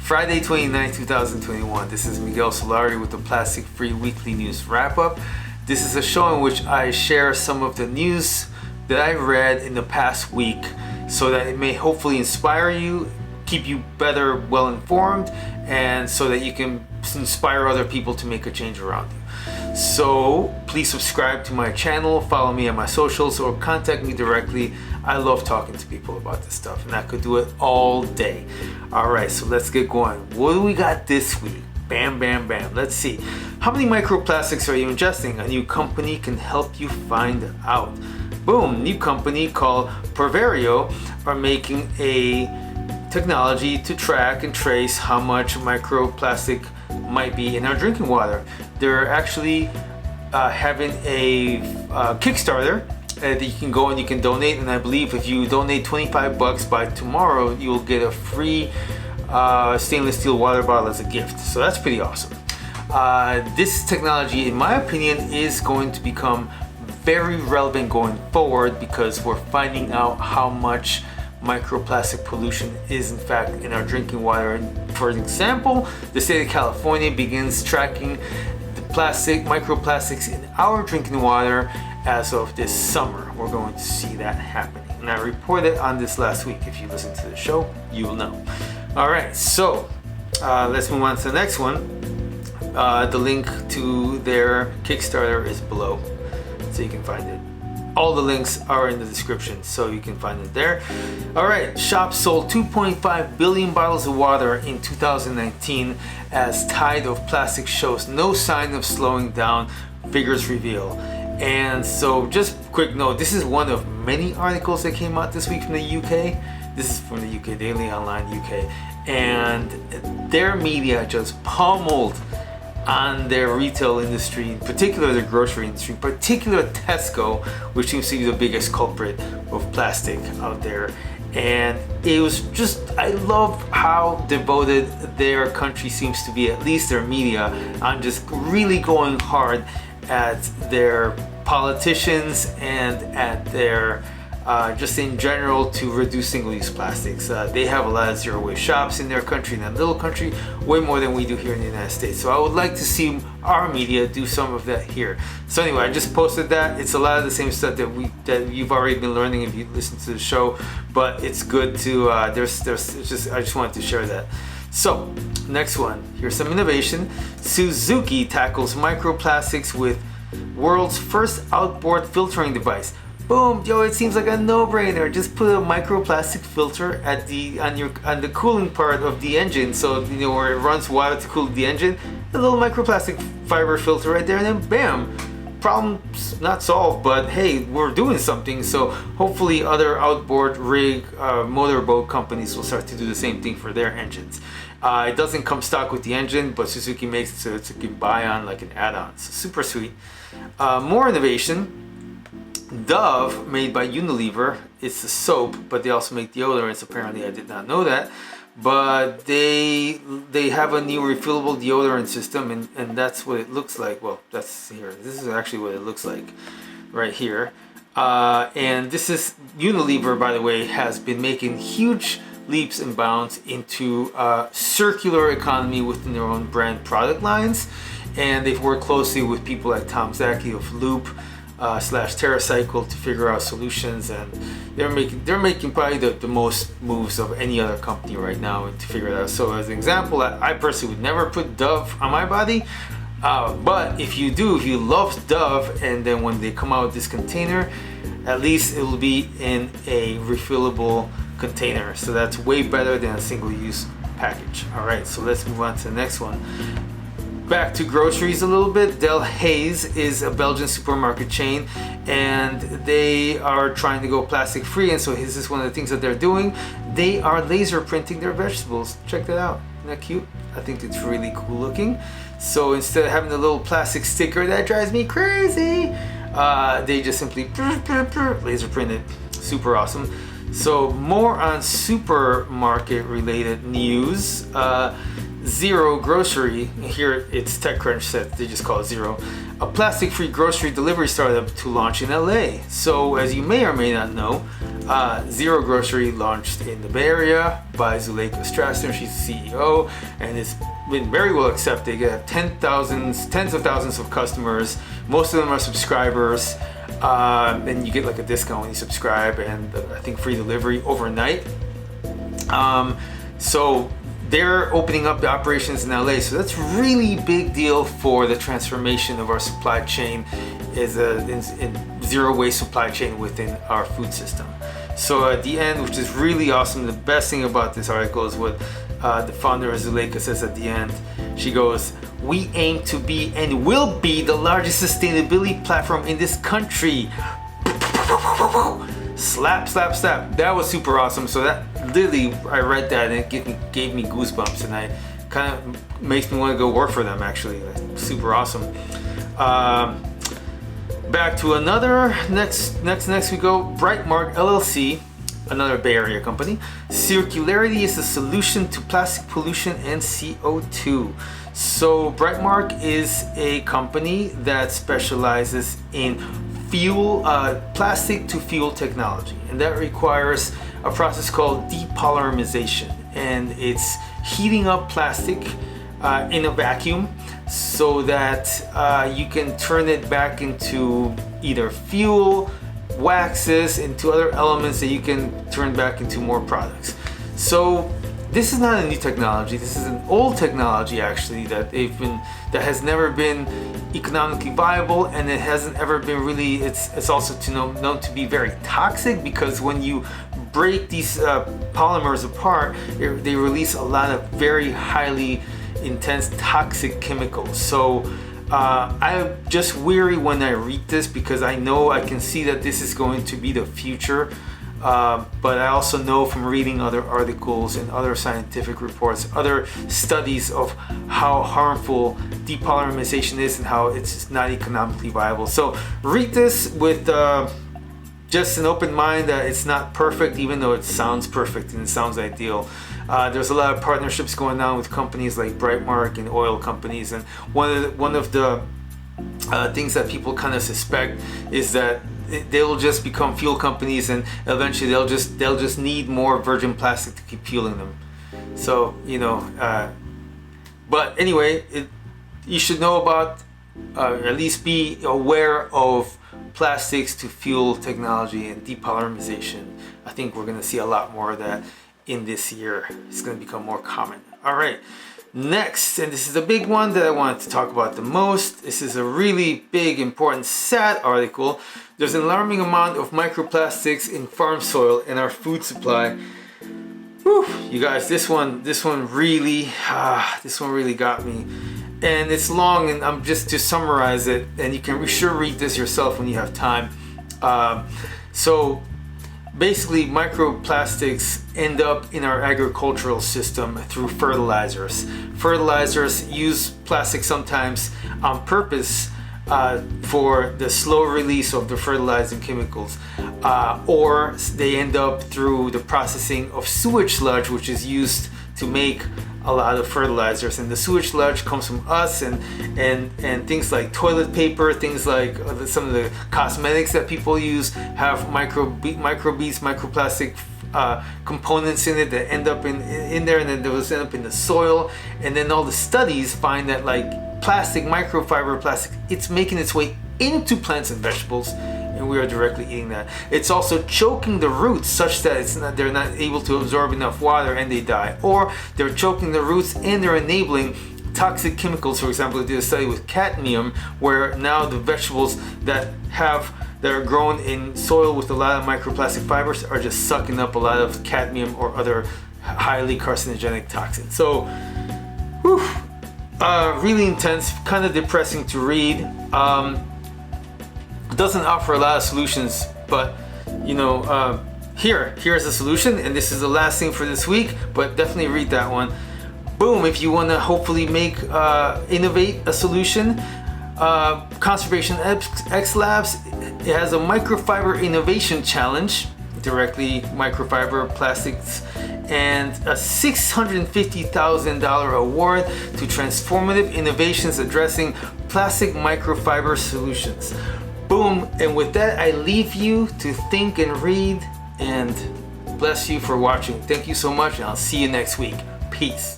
Friday 29, 2021. This is Miguel Solari with the Plastic Free Weekly News Wrap-Up. This is a show in which I share some of the news that I read in the past week so that it may hopefully inspire you, keep you better well informed, and so that you can inspire other people to make a change around you. So please subscribe to my channel, follow me on my socials, or contact me directly. I love talking to people about this stuff, and I could do it all day. All right, so let's get going. What do we got this week? Bam, bam, bam. Let's see. How many microplastics are you ingesting? A new company can help you find out. Boom, new company called Proverio are making a technology to track and trace how much microplastic might be in our drinking water. They're actually having a Kickstarter that you can go and you can donate, and I believe if you donate $25 by tomorrow, you'll get a free stainless steel water bottle as a gift. So that's pretty awesome. This technology, in my opinion, is going to become very relevant going forward because we're finding out how much microplastic pollution is in fact in our drinking water. And for example, the state of California begins tracking the microplastics in our drinking water as of this summer. We're going to see that happening, and I reported on this last week. If you listen to the show, you will know. All right, so let's move on to the next one. The link to their Kickstarter is below, so you can find it. All the links are in the description, so you can find it there. All right, shops sold 2.5 billion bottles of water in 2019 as tide of plastic shows no sign of slowing down, figures reveal. And so just quick note, this is one of many articles that came out this week from the UK. This is from the UK Daily Online UK, and their media just pummeled on their retail industry, in particular the grocery industry, in particular Tesco, which seems to be the biggest culprit of plastic out there. And it was just, I love how devoted their country seems to be, at least their media, on just really going hard at their politicians and at their just in general to reduce single-use plastics. They have a lot of zero-waste shops in their country, in that little country, way more than we do here in the United States. So I would like to see our media do some of that here. So anyway, I just posted that. It's a lot of the same stuff that you've already been learning if you listen to the show, but it's good to I just wanted to share that. So next one, here's some innovation. Suzuki tackles microplastics with world's first outboard filtering device. Boom, yo, it seems like a no-brainer. Just put a microplastic filter at on the cooling part of the engine, so you know where it runs water to cool the engine. A little microplastic fiber filter right there, and then bam, problem's not solved, but hey, we're doing something. So hopefully other outboard rig motorboat companies will start to do the same thing for their engines. It doesn't come stock with the engine, but Suzuki makes it so it's a good buy on, like an add-on. So super sweet. More innovation. Dove, made by Unilever, it's a soap, but they also make deodorants. Apparently, I did not know that. But they have a new refillable deodorant system, and that's what it looks like. Well, that's here. This is actually what it looks like right here. And this is Unilever, by the way, has been making huge leaps and bounds into circular economy within their own brand product lines, and they've worked closely with people like Tom Zaki of Loop / TerraCycle to figure out solutions, and they're making probably the most moves of any other company right now to figure it out. So as an example, I personally would never put Dove on my body, but if you love Dove, and then when they come out with this container, at least it will be in a refillable container, so that's way better than a single-use package. All right, so let's move on to the next one. Back to groceries a little bit. Delhaize is a Belgian supermarket chain, and they are trying to go plastic free, and so this is one of the things that they're doing. They are laser printing their vegetables. Check that out. Isn't that cute? I think it's really cool looking. So instead of having a little plastic sticker that drives me crazy, they just simply laser print it. Super awesome. So more on supermarket related news. Zero Grocery, here it's TechCrunch said, they just call it Zero, a plastic-free grocery delivery startup to launch in LA. So as you may or may not know, Zero Grocery launched in the Bay Area by Zuleika Strasser. She's the CEO, and it's been very well accepted. You have tens of thousands of customers. Most of them are subscribers, and you get like a discount when you subscribe, and I think free delivery overnight. So they're opening up the operations in LA, so that's really big deal for the transformation of our supply chain is in zero waste supply chain within our food system. So at the end, which is really awesome, the best thing about this article is what the founder of Zuleika says at the end. She goes, "We aim to be and will be the largest sustainability platform in this country." Slap, slap, slap. That was super awesome. So that literally, I read that and it gave me goosebumps, and I kind of makes me want to go work for them actually. Super awesome. Back to another, next we go. Breitmart LLC, another Bay Area company. Circularity is the solution to plastic pollution and CO2. So Breitmart is a company that specializes in plastic to fuel technology, and that requires a process called depolymerization, and it's heating up plastic in a vacuum so that you can turn it back into either fuel, waxes, into other elements that you can turn back into more products. So this is not a new technology. This is an old technology actually that has never been economically viable, and it hasn't ever been really. It's also known to be very toxic, because when you break these polymers apart, they release a lot of very highly intense toxic chemicals. So I'm just weary when I read this, because I know I can see that this is going to be the future. But I also know from reading other articles and other scientific reports, other studies of how harmful depolymerization is and how it's just not economically viable. So read this with just an open mind that it's not perfect, even though it sounds perfect and it sounds ideal. There's a lot of partnerships going on with companies like Breitmart and oil companies, and one of the things that people kind of suspect is that they'll just become fuel companies, and eventually they'll just need more virgin plastic to keep fueling them. So but anyway, you should know about, at least be aware of plastics to fuel technology and depolymerization. I think we're going to see a lot more of that in this year. It's going to become more common. All right. Next, and this is the big one that I wanted to talk about the most. This is a really big, important, sad article. There's an alarming amount of microplastics in farm soil in our food supply. Whew, you guys, this one really got me. And it's long, and I'm just to summarize it, and you can sure read this yourself when you have time. So basically, microplastics end up in our agricultural system through fertilizers. Fertilizers use plastic sometimes on purpose for the slow release of the fertilizing chemicals, or they end up through the processing of sewage sludge, which is used to make a lot of fertilizers. And the sewage sludge comes from us, and things like toilet paper, things like some of the cosmetics that people use have microbeads, microplastic components in it that end up in there, and then those end up in the soil. And then all the studies find that like plastic, microfiber plastic, it's making its way into plants and vegetables, and we are directly eating that. It's also choking the roots such that they're not able to absorb enough water and they die, or they're choking the roots and they're enabling toxic chemicals. For example, they did a study with cadmium, where now the vegetables that are grown in soil with a lot of microplastic fibers are just sucking up a lot of cadmium or other highly carcinogenic toxins. So, whew, really intense, kind of depressing to read. Doesn't offer a lot of solutions, but here's a solution, and this is the last thing for this week, but definitely read that one. Boom. If you want to hopefully innovate a solution, Conservation X Labs, it has a microfiber innovation challenge, directly microfiber plastics, and a $650,000 award to transformative innovations addressing plastic microfiber solutions. Boom. And with that, I leave you to think and read and bless you for watching. Thank you so much, and I'll see you next week. Peace.